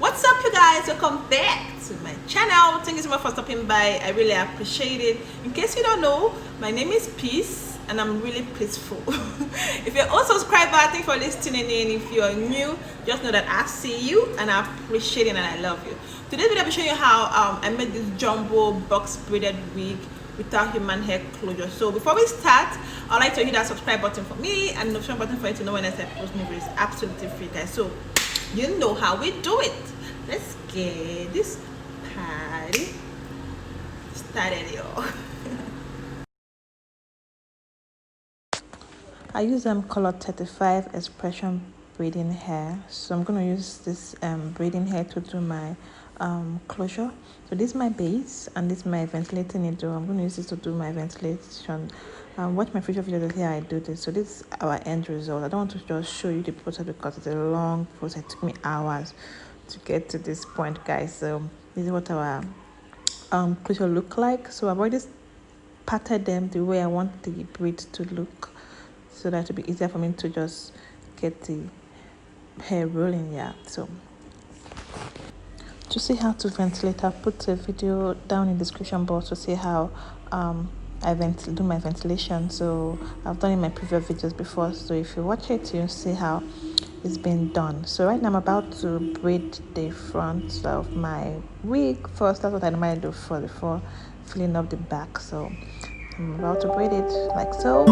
What's up, you guys? Welcome back to my channel. Thank you so much for stopping by. I really appreciate it. In case you don't know, my name is Peace and I'm really peaceful. If you're also a subscriber, thank you for listening in. If you're new, just know that I see you and I appreciate it and I love you. Today's video I'll be showing you how I made this jumbo box braided wig without human hair closure. So before we start, I'd like to hit that subscribe button for me and the notification button for you to know when I post new videos. It's absolutely free, guys. So you know how we do it. Let's get this party started, y'all. I use color 35 expression braiding hair, so I'm going to use this braiding hair to do my closure. So this is my base and this is my ventilating needle. I'm going to use this to do my ventilation. Watch my future videos here I do this. So this is our end result. I don't want to just show you the process because it's a long process. It took me hours to get to this point, guys. So this is what our closure look like. So I've already parted them the way I want the braid to look, so that it'll be easier for me to just get the hair rolling. Yeah, so to see how to ventilate, I'll put a video down in the description box to see how I do my ventilation. So I've done it in my previous videos before, so if you watch it you'll see how it's been done. So right now I'm about to braid the front of my wig first. That's what I normally do before filling up the back. So I'm about to braid it like so.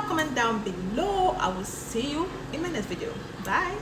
comment down below. I will see you in my next video. Bye.